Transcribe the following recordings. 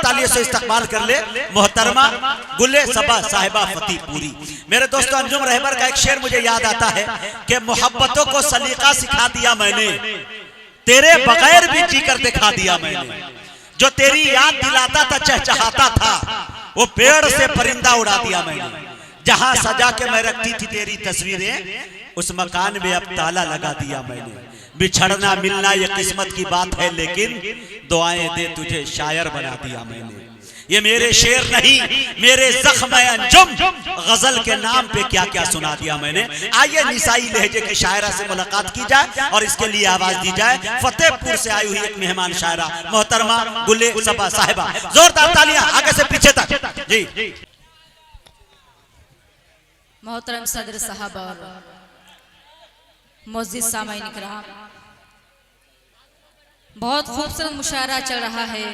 तालियों से इस्तकबाल कर ले मोहतरमा गुले सबा साहिबा फतेहपुरी। मेरे दोस्तों, अंजुम रहबर का एक शेर मुझे याद आता है कि मोहब्बतों को सलीका सिखा दिया मैंने, तेरे बगैर भी जीकर दिखा दिया मैंने। जो तेरी याद दिलाता था, चहचहाता था, वो पेड़ से परिंदा उड़ा दिया मैंने। जहां सजा के मैं रखती थी तेरी तस्वीरें, उस मकान में अब ताला लगा दिया मैंने। बिछड़ना मिलना ये किस्मत की बात है, लेकिन दुआएं दे तुझे शायर बना दिया मैंने। ये मेरे शेर नहीं, मेरे जख्म अंजुम, गजल के नाम पे क्या क्या सुना दिया मैंने। आइए निसाई लहजे के शायरा से मुलाकात की जाए और इसके लिए आवाज दी जाए फतेहपुर से आई हुई एक मेहमान शायरा मोहतरमा गुले सबा साहिबा। जोरदार तालियां आगे से पीछे तक जी। मोहतरम सदर साहब और मुअज़्ज़िज़ सामाईन इकराम, बहुत खूबसूरत मुशायरा चल रहा है।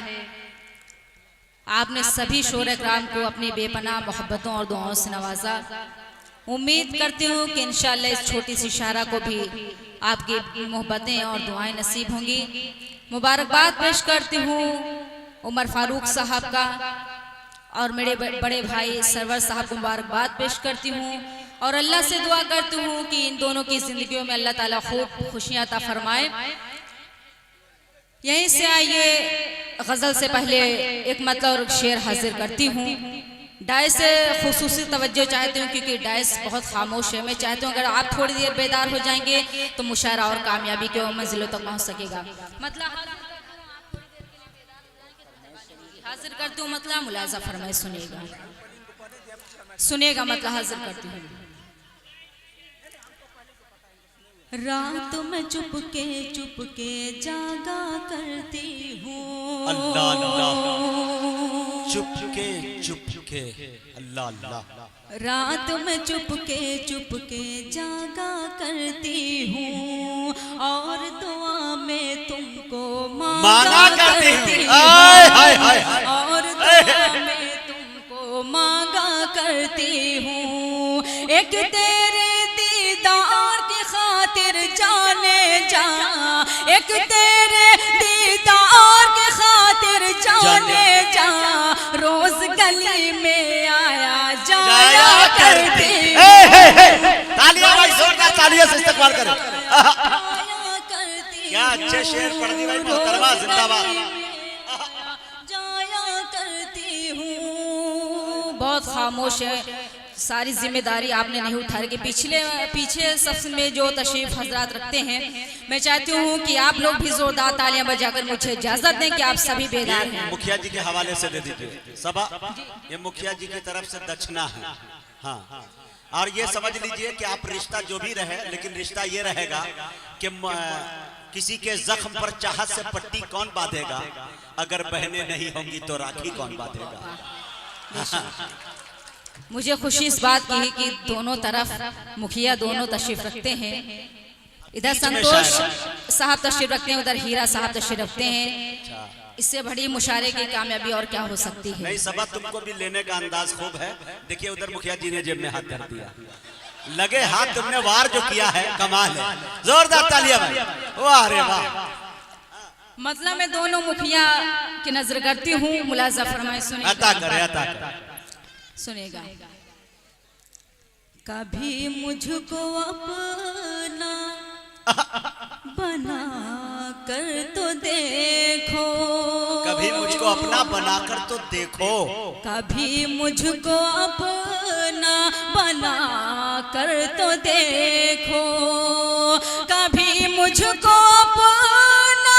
आपने सभी शोरे कराम को अपनी बेपनाह मोहब्बतों और दुआओं से नवाजा। उम्मीद करती हूँ कि इंशाअल्लाह इस छोटी सी शायरा को भी आपकी मोहब्बतें और दुआएं नसीब होंगी। मुबारकबाद पेश करती हूँ उमर फारूक साहब का और मेरे बड़े भाई सरवर साहब को मुबारकबाद पेश करती हूँ और अल्लाह से दुआ करती हूँ कि इन दोनों की जिंदगियों में अल्लाह ताला खूब खुशियाँ अता फरमाए। यहीं से आइए, गजल से पहले एक मतलब और शेर हाजिर करती हूँ। डायस से खुसूसी तवज्जो चाहती हूँ क्योंकि डायस बहुत खामोश है। मैं चाहती हूँ अगर आप थोड़ी देर बेदार हो जाएंगे तो मुशायरा और कामयाबी के मंजिलों तक पहुँच सकेगा। मतलब हाजिर करती हूँ, मतलब मुलाजा फरमाए, सुनिएगा मतलब हाजिर करती हूँ। रात में चुपके जागा करती हूँ, अल्लाह अल्लाह, चुपके अल्लाह अल्लाह। रात में चुपके जागा करती हूँ और दुआ में तुमको मांगा करती हूँ, और दुआ में तुमको मांगा करती हूँ। एक तेरे दीदार की खातिर जाने जा, एक तेरे दीदार की खातिर जाने जा, रोज गली में आया जाया करती। तालियां भाई, जोरदार तालियों से इस्तकबाल करें। क्या अच्छे शेर पढ़ दी भाई मोहतरमा, जिंदाबाद। जाया करती हूँ। बहुत खामोश है, सारी जिम्मेदारी आपने नहीं उठा रही। पीछे सफ में जो तशरीफ हजरात रखते हैं, मैं चाहती हूँ कि आप लोग भी जोरदार तालियां बजाकर मुझे इजाजत दें कि आप सभी बेदार हैं। मुखिया जी के हवाले से दे दीजिए सबा, ये मुखिया जी की तरफ से दक्षिणा है। हाँ, और ये समझ लीजिए कि आप रिश्ता जो भी रहे, लेकिन रिश्ता ये रहेगा कि किसी के जख्म पर चाहत से पट्टी कौन बांधेगा, अगर बहनें नहीं होंगी तो राखी कौन बांधेगा। मुझे खुशी इस बात की है कि दोनों तरफ मुखिया दोनों तशरीफ रखते हैं। इधर संतोष साहब तशरीफ रखते हैं, उधर हीरा साहब तशरीफ रखते हैं। इससे बड़ी मुशायरे की कामयाबी और क्या हो सकती है। नहीं सबा, तुमको भी लेने का अंदाज खूब है। देखिए उधर मुखिया जी ने जेब में हाथ धर दिया, लगे हाथ, तुमने वार जो किया है कमाल है। जोरदार तालियां भाई, वाह रे वाह। मतलब मैं दोनों मुखिया की नजर करती हूँ, मुलाजा फरमाए, सुनिए, अता करे। सुनेगा। कभी मुझको अपना बना कर तो देखो, कभी मुझको अपना बनाकर तो देखो, कभी मुझको अपना बना कर तो देखो, कभी मुझको अपना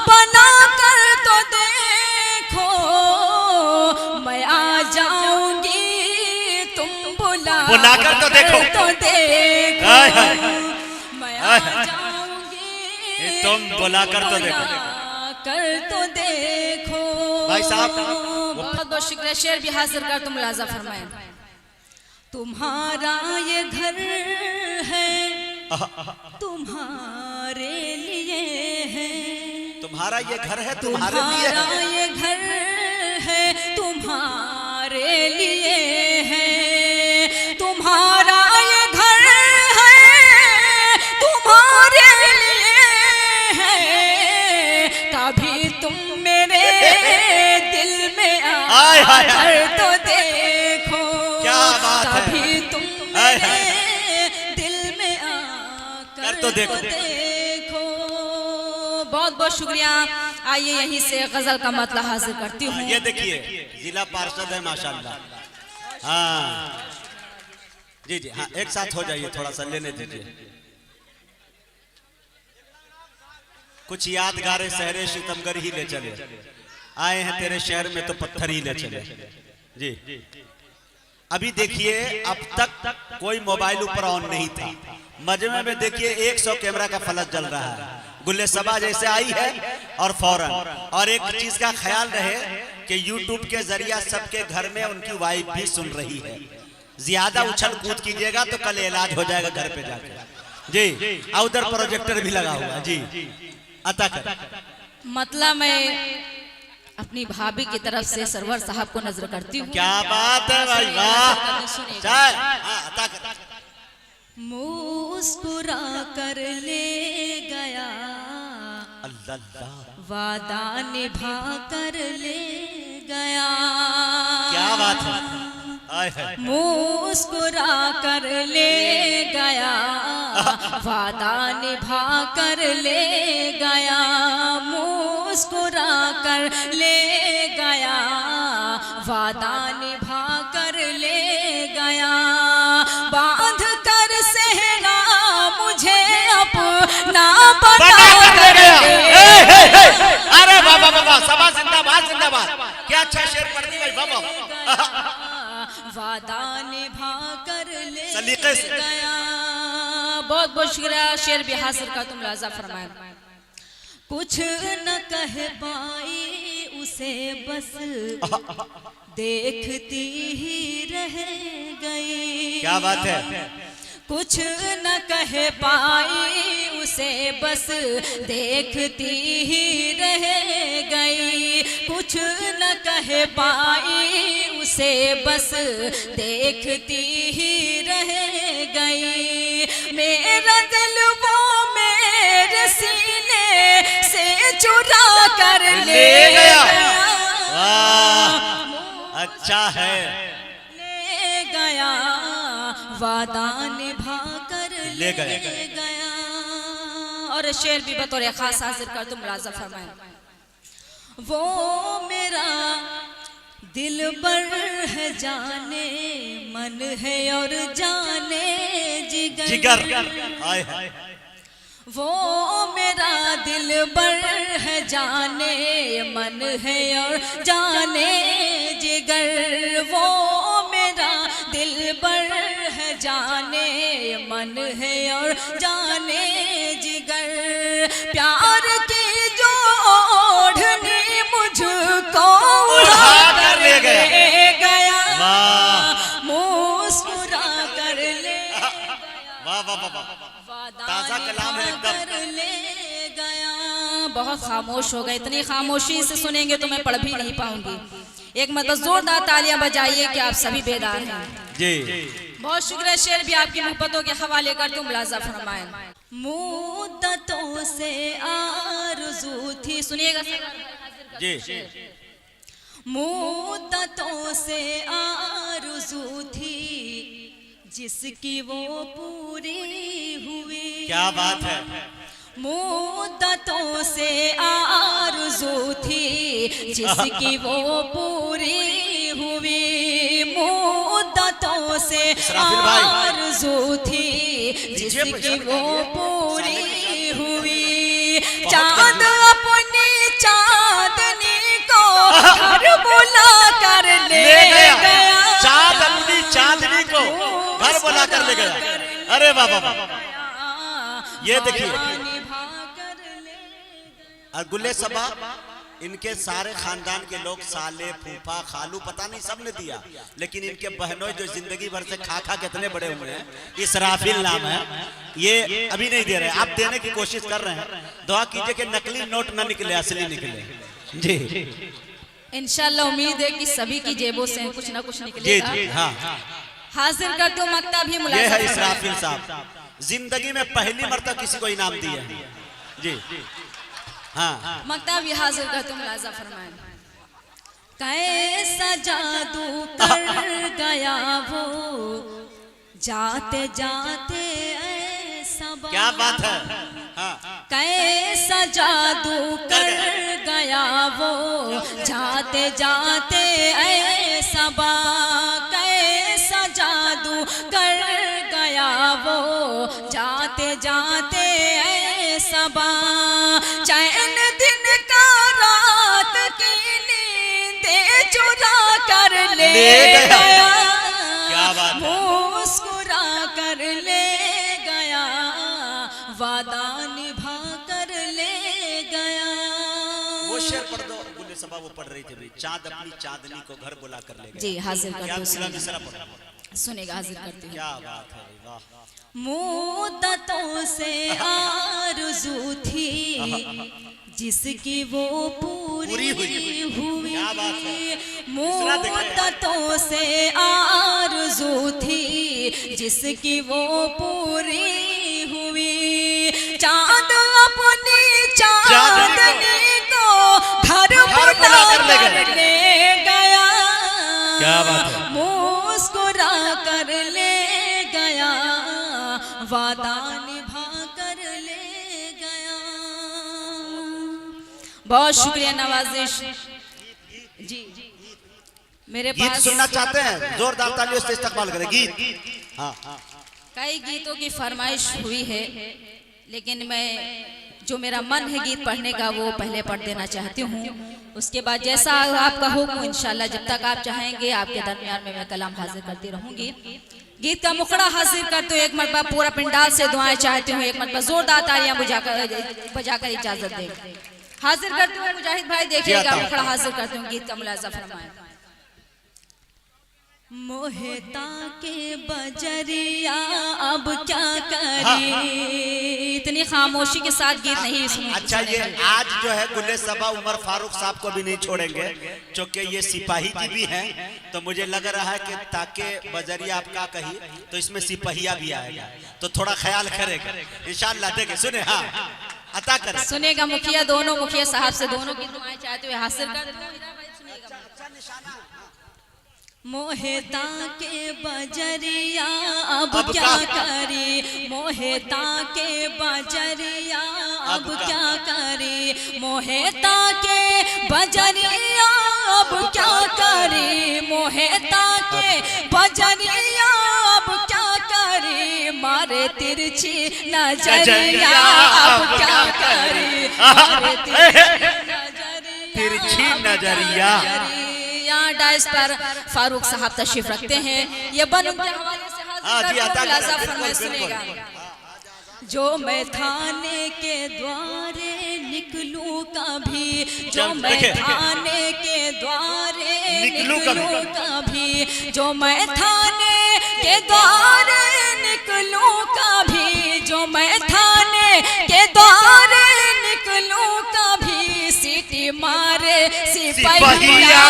बना कर तो देखो, मैं आ जाऊंगी तुम बुलाकर तो देखो, मैं आ जाऊंगी तुम बुलाकर तो देखो, कर तो देखो। भाई साहब बहुत बहुत शुक्रिया। शेर भी हाजिर कर, तुम मुलाजा फरमाए। तुम्हारा ये घर है, तुम्हारे लिए है, तुम्हारा ये घर है, तुम्हारे लिए है, तुम्हारा ये घर है, तुम्हारे लिए है, तुम्हारा ये घर है, तुम्हारे लिए है। कभी तुम मेरे देखो। बहुत बहुत शुक्रिया। आइए यहीं से गजल का मतलब हासिल करती हूँ। ये देखिए जिला पार्षद है माशाल्लाह। हाँ जी जी हाँ, एक साथ हो जाइए, थोड़ा सा लेने दीजिए। कुछ यादगार शहरे सितमगर ही ले चले, आए हैं तेरे शहर में तो पत्थर ही ले चले जी। अभी देखिए अब तक कोई मोबाइल ऊपर ऑन नहीं था। मजमे में देखिए 100 कैमरा का फ्लैश जल रहा है। गुल्ले सबा जैसे आई है और फौरन, और एक चीज का ख्याल रहे कि YouTube के जरिया सबके घर में उनकी वाइफ भी सुन रही है। ज्यादा उछल कूद कीजिएगा तो कल इलाज हो जाएगा घर पे जाकर जी। उधर प्रोजेक्टर भी लगा हुआ जी। अता कर मतलब मैं अपनी भाभी की तरफ से सरवर साहब को नजर करती हूँ। क्या बात है भाई, वाह। मुस्कुरा कर ले गया, अल्लाह वादा निभा कर ले गया। क्या बात है। मुस्कुरा कर ले गया, वादा निभा कर ले गया। मुस्कुरा कर ले गया, वादा निभा कर ले गया। बांध कर सहरा मुझे अपना बना कर ले। अरे बाबा बाबा, सभा जिंदाबाद जिंदाबाद। क्या अच्छा शेर पढ़ दी भाई बाबा। वादा निभा कर ले सलीके से गया। बहुत बहुत शुक्रिया। शेर भी हासिल का तुम लाजा फरमाए। कुछ न कह पाई उसे बस देखती ही रह गई। क्या बात है। कुछ न कह पाई उसे बस देखती ही रह गई। कुछ न कह पाई उसे बस देखती ही रह गई। मेरा दिल वो मेरे सीने से चुरा कर ले गया। अच्छा है। ले गया, वादा निभा कर ले गया। और शेर भी बतौर खास हाजिर कर तुम मुलाजा फरमाए। वो मेरा दिल बर है, जाने मन है और जाने जिगर। वो मेरा दिल बर है, जाने मन है और जाने जिगर। वो मेरा दिल बर है, जाने मन है और जाने जिगर। प्यार की जो ओढ़नी मुझको उड़ा कर ले गया। मुस्कुरा कर ले गया, ताजा कलाम है एकदम। ले गया। बहुत खामोश हो गए। इतनी खामोशी से सुनेंगे तो मैं पढ़ भी नहीं पाऊंगी। एक मतलब जोरदार तालियां बजाइए कि आप सभी बेदार हैं जी। बहुत शुक्रिया। शेर भी आपकी मोहब्बतों के हवाले कर तुम मुलाजा फरमाएं। मुद्दतों से आरज़ू थी, सुनिएगा जी। मुद्दतों से आरज़ू थी जिसकी वो पूरी हुई। क्या बात है। मुद्दतों से आरज़ू थी जिसकी वो पूरी हुई। मुद्दतों से आरज़ू थी जिसकी वो पूरी हुई। चांद अपनी चांदनी को घर बुला कर ले गया। चांद अपनी चांदनी को घर बुला कर ले गया। अरे बाबा, ये देखिए। और गुल्ले सबा इनके सारे खानदान के लोग, साले फूफा खालू पता नहीं सब ने दिया, लेकिन इनके बहनों जो जिंदगी भर से खा खा कितने बड़े हुए हैं। इसराफिल नाम है, ये अभी नहीं दे रहे, आप देने की कोशिश कर रहे हैं। दुआ कीजिए कि नकली नोट न निकले, असली निकले जी। इंशाल्लाह उम्मीद है कि सभी की जेबों से कुछ ना कुछ निकलेगा। जी जी हाँ। हाजिर करते हो मक्ता भी मुलाजा। ये है इसराफिल साहब, जिंदगी में पहली मर्तबा किसी को इनाम दिया है जी। हाँ मक्ता भी हाजिर करते हो मुलाजा फरमाएं। कैसा जादू कर गया वो, जाते जाते ऐसा सबा। क्या बात है। हाँ। कैसा जादू कर गया वो जाते जाते ऐ सबा। कैसा जादू कर गया वो जाते जाते ऐ सबा। चैन दिन का रात की नींदे चुरा कर ले गया। क्या बात है। मुस्कुरा कर ले गया वादा निभा कर ले गया। वो शेर पढ़ दो। गुल्ले सबा वो पढ़ रही थी भाई। चांद अपनी चांदनी को घर बुला कर ले गया। जी हाजिर क्या करते मिसरा हूँ, पढ़ा। सुनेगा हाजिर करती हूँ। क्या बात है वाह। मुद्दतों से आरज़ू थी जिसकी वो पूरी हुई। क्या बात है। मुद्दतों से आरज़ू थी जिसकी वो पूरी हुई। चांद अपनी चांदनी को घर बुला कर ले गया। क्या बात है। मुस्कुरा कर ले गया वादा निभा कर ले गया। बहुत शुक्रिया नवाजिश जी। मेरे गीत पास सुनना चाहते हैं? जोरदार तालियों से इस्तकबाल करें। गीत। हाँ। कई गीतों की फरमाइश हुई है, लेकिन मैं जो मेरा मन है गीत पढ़ने का वो पहले पढ़ देना चाहती हूँ। उसके बाद जैसा आपका हुक्म इंशाल्लाह जब तक आप चाहेंगे आपके दरमियान में मैं कलाम हाजिर करती रहूंगी। गीत का मुखड़ा हाजिर करते हुए एक मरतबा पूरा पिंडाल से दुआएं चाहती हूँ। एक मरतबा जोरदार तालियां बजाकर इजाजत दे। हाजिर करते हुए मुजाहिद भाई देखिएगा, मुखड़ा हाजिर करते हुए गीत का मुलाजा फरमाएं। मोहता के बजरिया अब क्या करी। इतनी खामोशी के साथ गीत नहीं सुन। अच्छा ये आज जो है गुल्ले सबा उमर फारूक साहब को भी नहीं छोड़ेंगे क्योंकि ये सिपाही जी भी हैं। तो मुझे लग रहा है कि ताकि बजरिया आप क्या कही तो इसमें सिपाहिया भी आएगा, तो थोड़ा ख्याल करेगा इंशाअल्लाह। देखे सुने। हाँ अता करें। सुनेगा मुखिया, दोनों मुखिया साहब से दोनों की दुआएं चाहते हुए हासिल कर। मोहता के बजरिया अब क्या करी। मोहता के बजरिया अब क्या करी। मोहता के बजरिया अब क्या करी। मोहता के बजरिया अब क्या करी। मारे तिरछी नजरिया अब क्या करी। मारे तिरछी नजरिया। डाइस पर फारूक साहब तशरीफ रखते हैं। ये बन के हवाले से हाजिर फरमाए। सुनेगा। जो मैं थाने के द्वारे निकलूं कभी। जो मैं थाने के द्वारे निकलूं कभी। जो मैं थाने के द्वारे निकलूं कभी। जो मैं थाने के द्वारे निकलूं कभी। सीटी मारे सिपाहिया।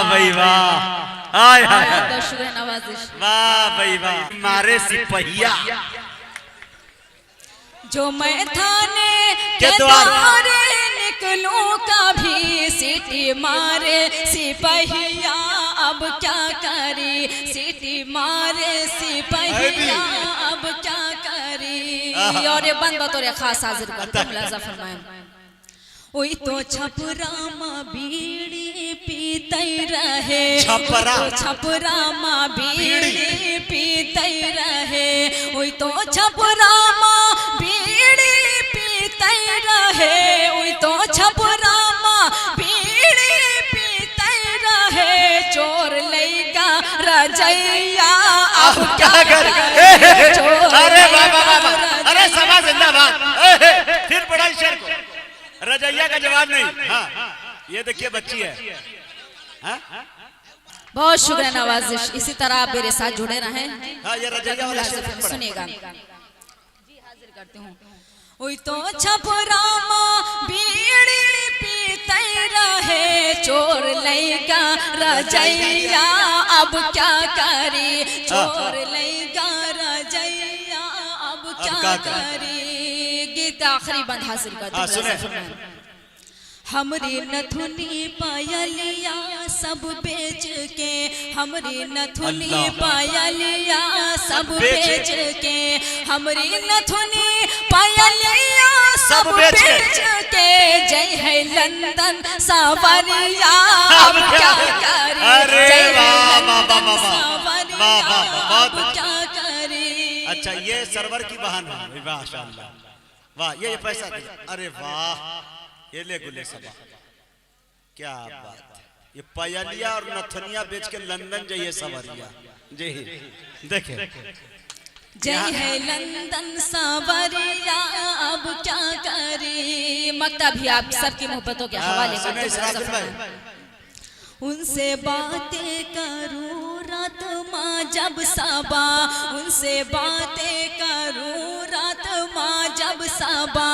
भाई वाह। हाय हाय शुक्र नवाजिश। वाह भाई वाह। मारे सिपाहिया। जो मैं थाने के द्वारे निकलूं कभी। सीटी मारे सिपाहिया अब क्या करी। सीटी मारे सिपाहिया अब क्या करी। और ये बंद बतौर खास हाजिर करते मुलाजा फरमाएं। ओई तो छपरा माँ बीड़ी पीते रहे। छपरा छपरा माँ बीड़ी पीते रहे। ओई तो छपरा माँ बीड़ी पीते रहे। ओई तो छपरा माँ बीड़ी पीते रहे। चोर लेगा रजैया अब क्या करे। अरे बाबा बाबा। अरे सभा जिंदाबाद। फिर पढ़ा शेर को। रजैया का जवाब नहीं। हाँ ये देखिए बच्ची है। हाँ? बहुत शुक्रिया नवाजिश। इसी तरह आप मेरे साथ जुड़े रहें। हाँ ये रजैया वाला शेर सुनेगा। जी हाजिर करती हूँ। ओई तो छपरा माँ बीड़ी पीते रहे। चोर लेगा रजैया अब क्या करी। चोर लेगा रजैया अब क्या करी। गीत का आखिरी बंद हासिल करते हैं। हमरी नथुनी पायलिया सब बेच के, हमरी नथुनी पायलिया सब बेच के, हमरी नथुनी पायलिया सब बेच के, जय है लंदन सावरिया अब क्या करे, जय है लंदन सावरिया अब क्या करे। अच्छा ये सरवर की बहन है, माशाअल्लाह, वाह ये पैसा दे, अरे वाह ये ले गुले सबा, क्या बात है, ये पायलिया और नथनिया बेच के लंदन जाइए सवरिया जी, देखे जय है लंदन सावरिया अब क्या करे। मक्ता भी आप सबकी मोहब्बतों के हवाले करते हैं। उनसे बातें करूं रात माँ जब सबा, उनसे बातें करूं रात माँ जब सबा,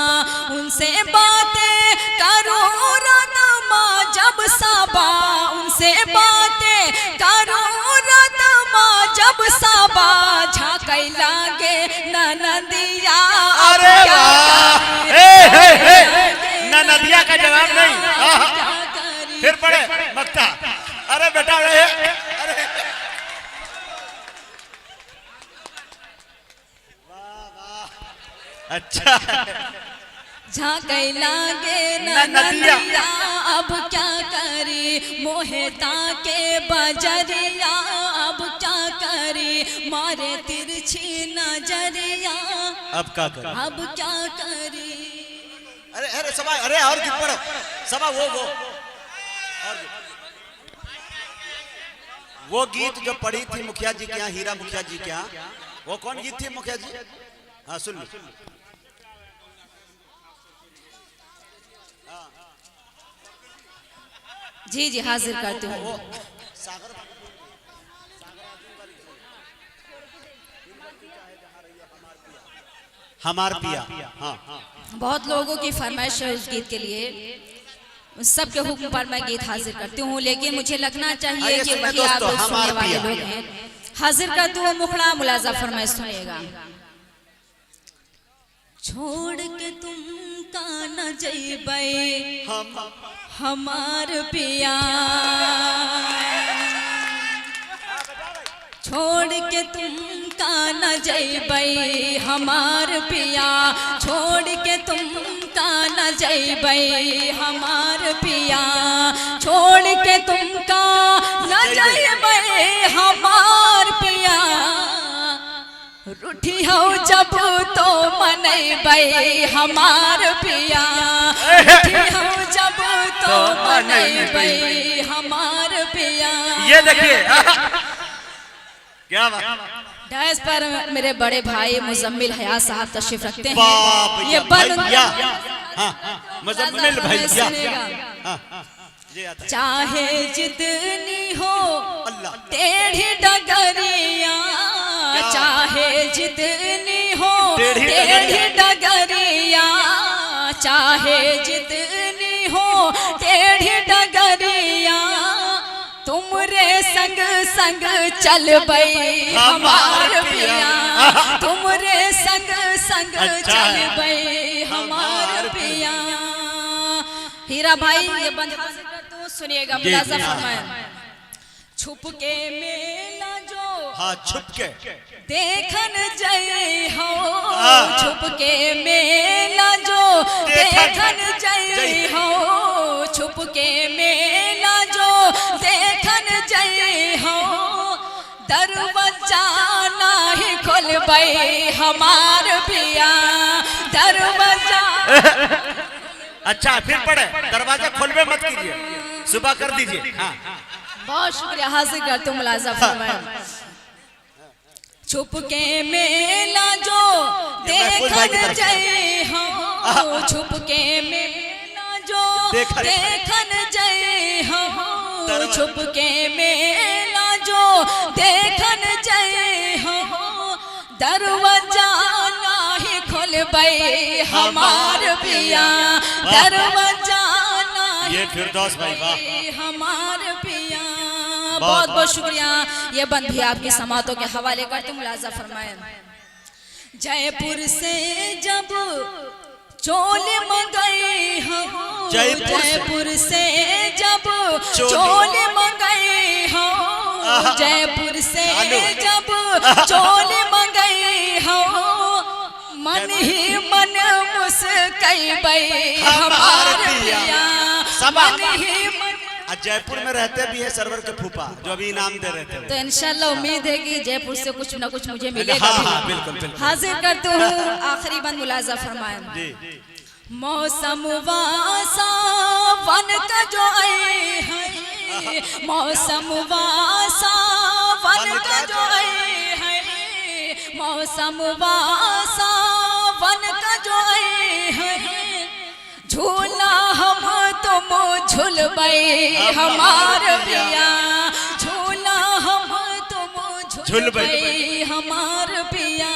उनसे बातें करूं रात माँ जब सबा, उनसे बातें करूं रात माँ जब सबा, झांकई लागे ननदिया। अरे वाह, ननदिया का जवाब नहीं, फिर पढ़े मक्ता, अरे बेटा रहे, अरे अच्छा झांकई लागे ननदिया अब क्या करी, मोहेता के बजरिया अब क्या करी, मारे तिरछी नजरिया अब क्या कर, अब क्या करी। अरे अरे सभा, अरे और गीत पढ़ो सभा, वो गीत जो पढ़ी थी मुखिया जी के यहाँ, हीरा मुखिया जी के यहाँ, वो कौन गीत थी मुखिया जी? हाँ सुन लो। जी जी हाजिर करती हूँ। हमार पिया, हाँ बहुत लोगों की फरमाइश है उस गीत के लिए, सबके हुक्म पर मैं गीत हाजिर करती हूँ, लेकिन मुझे लगना चाहिए कि वही आप लोग सुनने वाले लोग हैं। हाजिर करती हूँ मुखड़ा मुलाजा फरमाइश सुनिएगा। छोड़ के तुम का न जइबै हमार पिया, छोड़ के तुम का न जइबै हमार पिया, छोड़ के तुम का न जइबै हमार पिया, छोड़ के तुम का न जइबै हमार पिया, रूठी हो जब तो मनैबै हमार पिया, रूठी हो जब तो मनैबै हमार पिया। ये देखिए क्या बात, डैश पर मेरे बड़े भाई मुजम्मिल हया साहब तशरीफ रखते हैं। ये भैया, मुजम्मिल भैया, चाहे जितनी हो टेढ़ी डगरिया, चाहे जितनी हो टेढ़ी डगरिया, चाहे जितनी हो टेढ़ी डगरिया, तुमरे संग संग चलबै हमार पिया, तुमरे संग संग चलबै हमार पिया। हीरा भाई ये बंद हाजिर कर तो सुनिएगा, मुलाजा फरमाएं। छुप के मेला जो, हाँ छुप के देखन जय हो, छुप के मेला जो देखन जय हो, छुप के मेला जो देखन जय हो, दरवाजा नहीं खोलबै हमार पिया, दरवाजा। अच्छा फिर पढ़े, दरवाजा खोलबे मत कीजिए, सुबह कर दीजिए। हाँ बहुत शुक्रिया, हाजिर करते मुलाजा फरमाएं। छुप के मेला जो देखन जय हो, छुप के मेला जो देखन जय हो, छुप के मेला जो देखन जय हो, दरवाजा नहीं खोलबै हमार पिया, दरवाजा ये फिरदौस भाई वाह, हमार पिया। बहुत बहुत शुक्रिया, ये बंद भी आपकी समातों के हवाले करते मुलाजा फरमाएं। जयपुर से जब चोल मंगाई हो जयपुर से जब चोल मंगाई हो जयपुर से जब चोल मंगाई हो मन ही मन मुस्कई हमार पिया मन ही मन। जयपुर में रहते भी है सरवर के फूफा जो अभी इनाम दे रहे थे, तो इंशाल्लाह उम्मीद है कि जयपुर से कुछ ना कुछ मुझे मिलेगा। हाँ, बिल्कुल बिल्कुल। हाजिर करते हूँ आखिरी बंद मुलाजा फरमाए। मौसम वासा वन का जो आए हैं मौसम वासा वन का जो आए हैं मौसम वासा वन का जो आए हैं झूला हम तुम झुलबई हमार पिया झूला हम तुम झुलबई हमार पिया।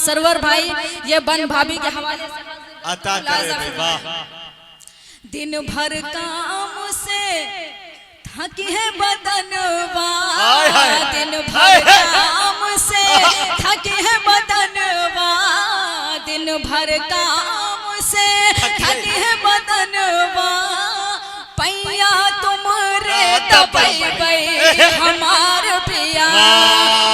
सरवर भाई ये बन भाभी के हवाले से अता करे वाह। दिन भर काम से थकी है बदनवा दिन भर काम से थकी है बदनवा दिन भर काम से थकी है बदनवा पैया तुम रे दबई हमार पिया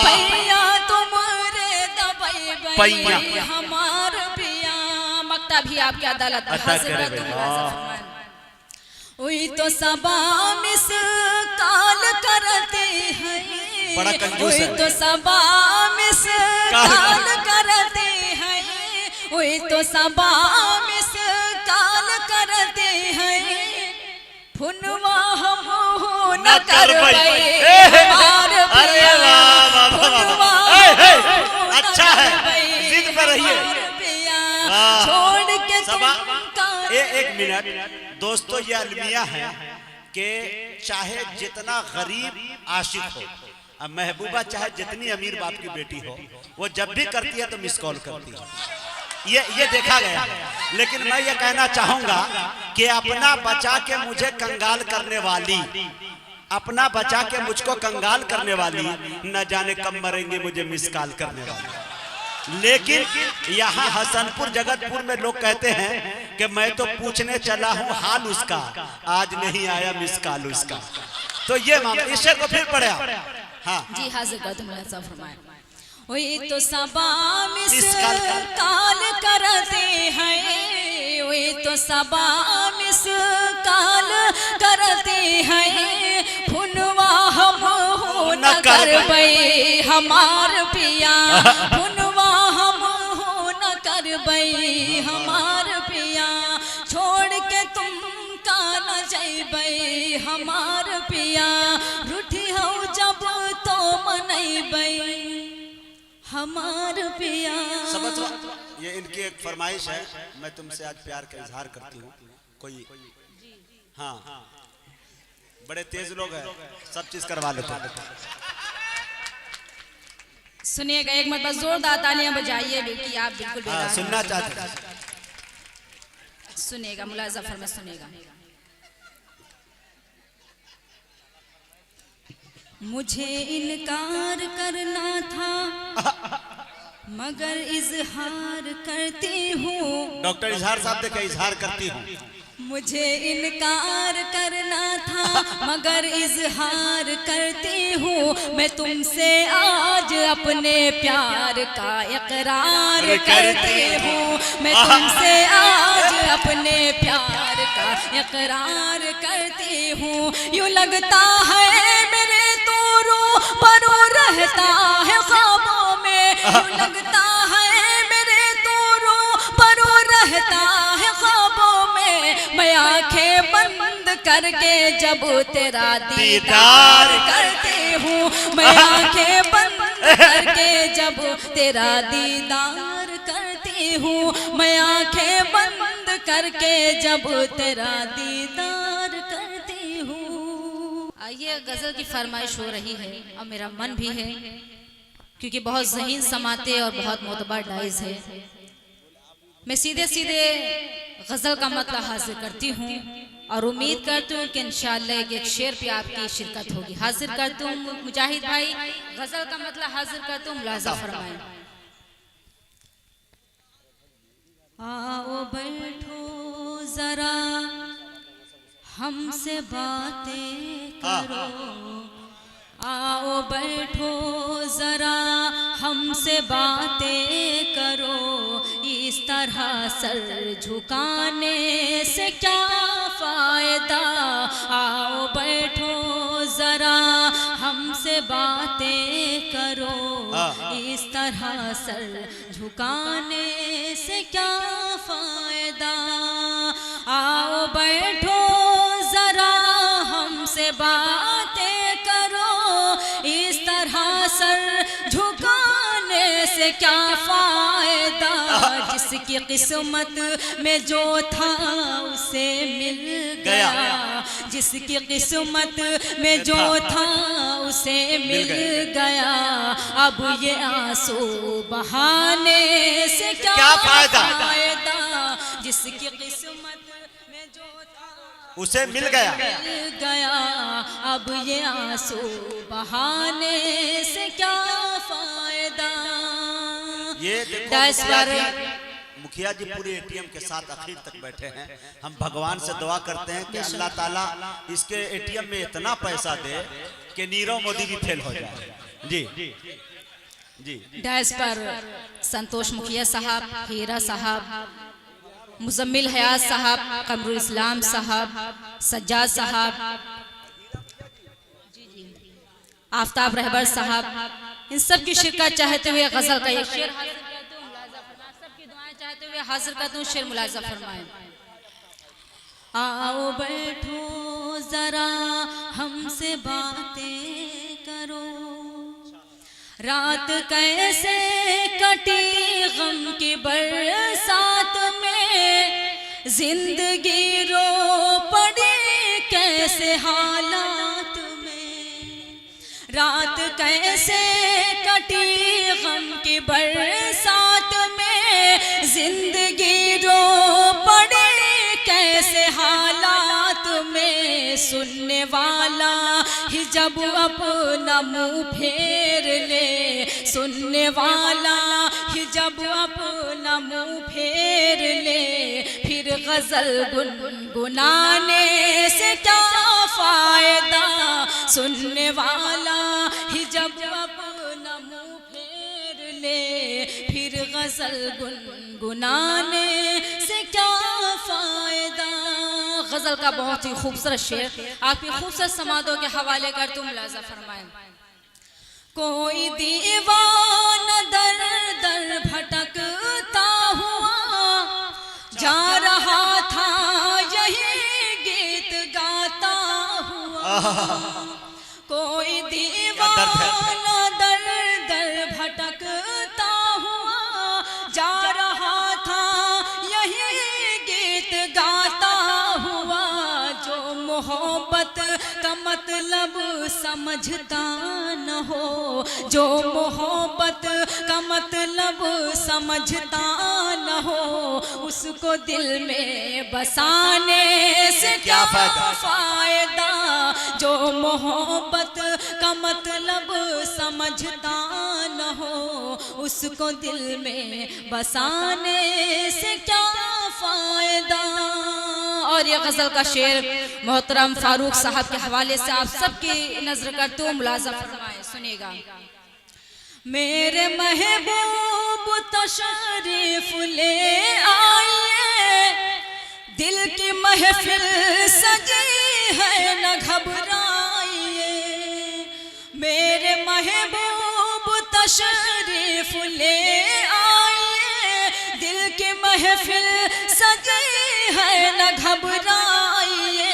पैया तुम रे दबई हमार पिया। मक्ता भी आपकी अदालत वही तो सबा मिस काल करते हैं वही तो सबा मिस काल करते हैं वही तो सबा मिस काल करते हैं फुनवा हम हो न करबई हमार पिया फुनवा अच्छा है जिद पर रहिए छोड़ के एक मिनट दोस्तों, ये अलमिया है कि चाहे जितना गरीब आशिक हो, अब महबूबा चाहे जितनी अमीर बाप की बेटी हो, वो जब भी करती है तो मिस कॉल करती है, ये देखा गया। लेकिन मैं ये कहना चाहूंगा कि अपना बचा के मुझे कंगाल करने वाली, अपना बचा के मुझको कंगाल करने वाली, न जाने कब मरेंगे मुझे मिस कॉल करने वाली। लेकिन यहाँ हसनपुर जगतपुर में लोग कहते हैं कि मैं तो पूछने चला हूँ हाल उसका, आज नहीं आया मिस कॉल उसका। तो ये मामला इस शेर को फिर पढ़ा। हाँ जी हाजिर कर तुम फरमाए वही तो सबा मिस काल करते हैं वही तो सबा मिस काल करते हैं फुनवा हम हो न करबई हमार पिया फुनवा हम हो न करबई हमार पिया छोड़ के तुम का न जइबई हमार पिया रूठी हो जब तो मनइबई हमार पिया। समझ लो, ये इनकी एक फरमाइश है, मैं तुमसे आज प्यार का इजहार करती हूँ। कोई हाँ बड़े तेज लोग हैं, सब चीज करवा लेते हैं। सुनिएगा एक मत बस जोरदार तालियां बजाइए बेटी, आप बिल्कुल बेदार सुनना चाहते हैं। सुनिएगा मुलाजा फरमा सुनिएगा। मुझे इनकार करना था मगर इजहार करती हूँ। डॉक्टर इजहार साहब देखे इजहार करती हूँ। मुझे इनकार करना था मगर इजहार करती हूँ मैं तुमसे आज अपने प्यार का इकरार करती हूँ मैं तुमसे आज अपने प्यार का इकरार करती हूँ। यूँ लगता है मेरे तो रू परू रहता है ख्वाबों में यूँ लगता है मेरे तो रू परू रहता है ख्वाबों में मैं आंखें बंद करके जब तेरा दीदार करती हूँ मैं आंखें बंद करके जब तेरा दीदार करती हूँ मैं आंखें बंद करके जब तेरा दीदार करती हूँ। ये गजल की फरमाइश हो रही है और मेरा मन भी है क्योंकि बहुत ज़हीन समाते और बहुत मोतबर डाइज है। मैं सीधे सीधे गज़ल का मतलब हाजिर करती हूँ और उम्मीद करती हूँ कि इंशाअल्लाह एक शेर पे आपकी शिरकत होगी। हाजिर करती हूँ मुजाहिद भाई, गज़ल का मतलब हाजिर करती हूँ, मुलाज़ा फरमाएं। आओ बैठो जरा हमसे बातें करो, आओ बैठो जरा हमसे बातें करो, इस तरह सर झुकाने से क्या फायदा। आओ बैठो जरा हमसे बातें करो, इस तरह सर झुकाने से क्या फायदा। आओ बैठो जरा हमसे बातें करो, इस तरह सर झुकाने से क्या फायदा। जिसकी किस्मत में जो था उसे मिल गया, जिसकी किस्मत में जो था उसे मिल गया। अब ये आंसू बहाने से क्या फायदा। जिसकी किस्मत में जो था उसे मिल गया, अब ये आंसू बहाने से क्या फायदा। ये देखो मुखिया जी पूरे एटीएम के साथ आखिर तक बैठे हैं। हम भगवान से दुआ करते हैं कि अल्लाह ताला इसके एटीएम में इतना पैसा दे कि नीरव मोदी भी फेल हो जाए। जी जी डैश पर संतोष मुखिया साहब, हीरा साहब, मुजम्मिल हयात साहब, कमरुल इस्लाम साहब, सज्जाद साहब, आफ्ताब रहबर साहब, इन सब की शिरकत चाहते हुए गजल का एक शेर हाजिर करते हूँ, मुलाजा फरमाएं। सबकी दुआएं चाहते हुए हाजिर करते हूँ, शेर मुलाजा फरमाएं। आओ बैठो जरा हमसे बातें करो, रात कैसे कटी गम की बरसात में, जिंदगी रो पड़ी कैसे हालात में। रात कैसे कटी गम की बरसात में, जिंदगी रो पड़ी कैसे हालात में। सुनने वाला ही जब अपना मुंह फेर ले, सुनने वाला ही जब अपना मुंह फेर ले, फिर गजल गुनगुनाने से क्या फायदा। सुनने वाला ही जब अपना मुंह फेर ले, फिर गजल गुनगुनाने से क्या फायदा। गजल का बहुत ही खूबसूरत शेर आपकी खूबसूरत समादों के हवाले कर तुम मुलाजा फरमाएं। कोई दीवाना दर दर भटकता हुआ जा रहा था, यही गीत गाता हुआ। कोई दीवाना दर दर भटकता हुआ जा रहा था, यही गीत गाता हुआ। जो मोहब्बत का मतलब समझता न हो, जो मोहब्बत का मतलब समझता न हो, उसको दिल में बसाने से क्या फायदा। जो मोहब्बत का मतलब समझता न हो, उसको दिल में बसाने से क्या फायदा। और ये गजल का शेर मोहतरम फारूक साहब के हवाले से आप सबकी नजर करते हुए मुलाजा फरमाएं, सुनिएगा। मेरे महबूब तशरीफ ले आइए, दिल की महफिल सजी है न घबराइए। मेरे महबूब तशरीफ ले आइए, दिल की महफिल सजी है न घबराइए।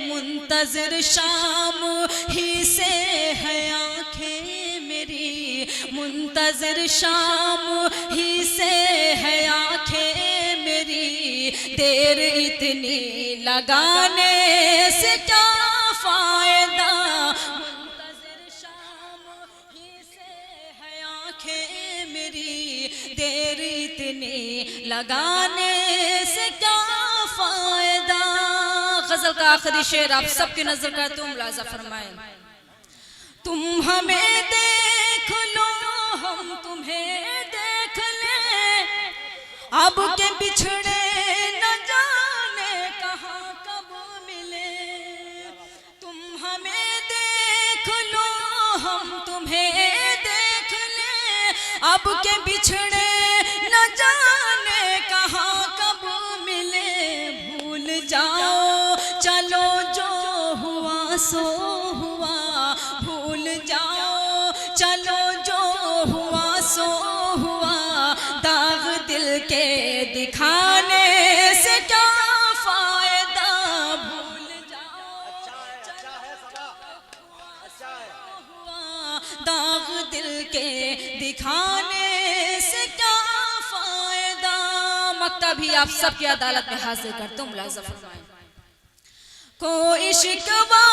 मुंतज़िर शाम ही से है आंखें मेरी, मुंतज़िर शाम ही से है आंखें मेरी। देर इतनी लगाने से क्या फायदा। मुंतज़िर शाम ही से है आंखें मेरी, देर इतनी लगाने से क्या फायदा। गजल का आखिरी शेर आप सबकी नजर करते हो, मुलाजा फरमाएं। तुम हमें देख लो हम तुम्हें देख लें, अब के बिछड़े न जाने कहाँ कब मिले, तुम हमें देख लो हम तुम्हें देख ले, अब के बिछड़े न जाने कहाँ कब मिले, भूल जाओ चलो जो हुआ सो हुआ, भूल जाओ चलो जो हुआ सो हुआ, दाग दिल के दिखाने से क्या फायदा, भूल जाओ हुआ दाग दिल के दिखाने से क्या फायदा। मक्ता भी आप सबकी अदालत में हाजिर करता हूँ, मुलाज़ा फरमाएं। कोई शिकवा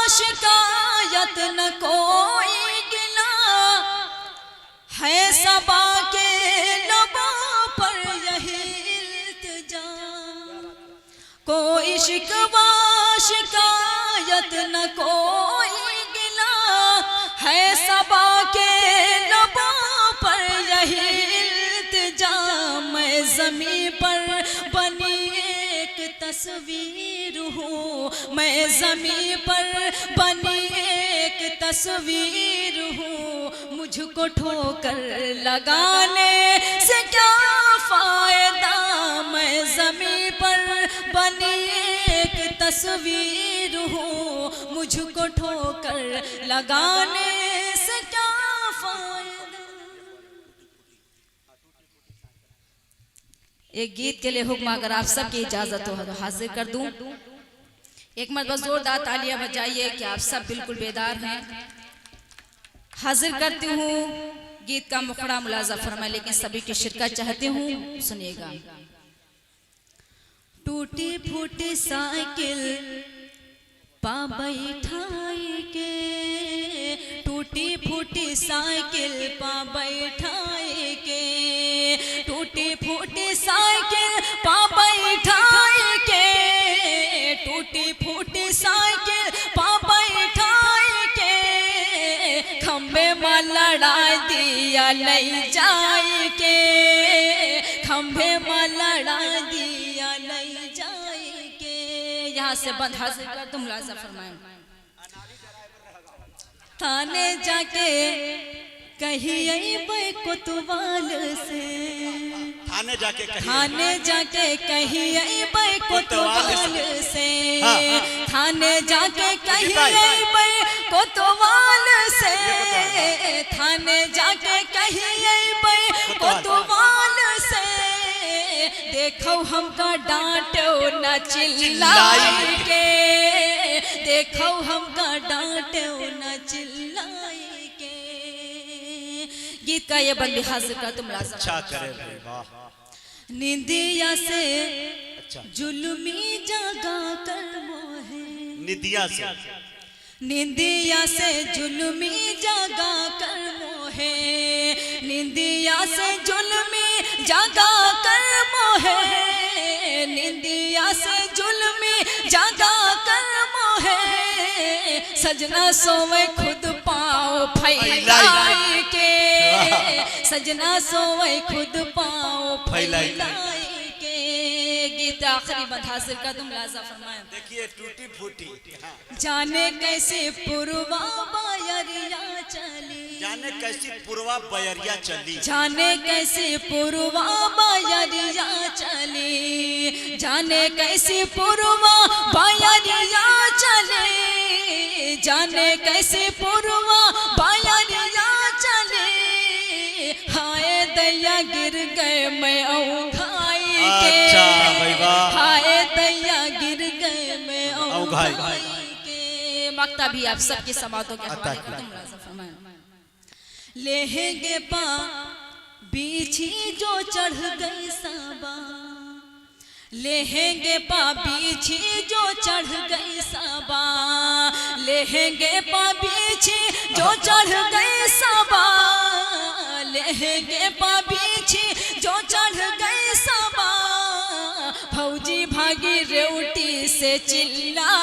शिकायत न कोई गिला, है सबा के लबों पर यही इल्तिजा, कोई शिकवा शिकायत न कोई गिला, है सबा के लबों पर यही इल्तिजा, मैं ज़मीं पर बनी एक तस्वीर हूँ, मैं ज़मीं पर बनी एक तस्वीर हूँ, मुझको ठोकर लगाने से क्या फायदा, मैं ज़मीं पर बनी एक तस्वीर हूँ, मुझको ठोकर लगाने से क्या फायदा। एक गीत के लिए हुक्म अगर आप सबकी इजाजत हो तो हाजिर कर दूं। एक मरतबा जोरदार तालियां बजाइए कि आप सब बिल्कुल बेदार हैं। हाजिर करती हूँ गीत का मुखड़ा, मुलाजा फरमाए, लेकिन सभी की शिरकत चाहती हूँ, सुनिएगा। टूटी फूटी साइकिल पा बैठाई के, टूटी फूटी साइकिल पा बैठाई के, टूटी फूटी साइकिल पा बैठाई के, टूटी फूटी साइकिल पा बैठाई के, खंबे में लड़ा दिया ले जाए के, खंबे में लड़ा दिया ले जाए के। यहाँ से बंद हाजिर कर तुम मुलाजा फरमाएं। थाने जाके कहिए कोतवाल से, थाने जाके कहिए कोतवाल से, थाने जाके कहिए कोतवाल से, थाने जाके कहिए कोतवाल से, देखो हमका डांटो न चिल्लाई के, देखो हमका डांटो न चिल्लाई के। गीत का ये बंदी हाजिर कर तुम लाज़िम। अच्छा करे भाई, वाह। निंदिया से जुल्मी जगा कर मोहे, निदिया से, निंदिया से जुल्मी जगा कर मोहे, निंदिया से जुल्मी जगा कर मोहे, निंदिया से जुल्मी जगा कर मोहे, सजना सोवे खुद पाँव फैलाई के, सजना सोवे खुद पाँव फैलाई के। गीत आखिरी बंद हासिल कर तुम लाज़ा फरमाएं। देखिए टूटी फूटी, जाने कैसे पुरवा बयरिया चली, जाने कैसी पुरवा बयरिया चली, जाने कैसे पुरवा बयरिया चली, जाने कैसे पुरवा बयरिया चली, जाने कैसे पुरवा बयरिया चली, हाय दैया गिर गए मैं औंघाई के, हाय दैया गिर गए मैं औंघाई के। मक्ता भी आप सबकी समातों के हवाले कर तुम लाज़िम फरमाएं। लेहेंगे पा बीछी जो चढ़ गई साबा, लेहेंगे पा बीछी जो चढ़ गई साबा, लेहेंगे पा बीछी जो चढ़ गई साबा, लेहेंगे पा बीछी जो चढ़ गई साबा, फौजी भागी रेवटी से चिल्ला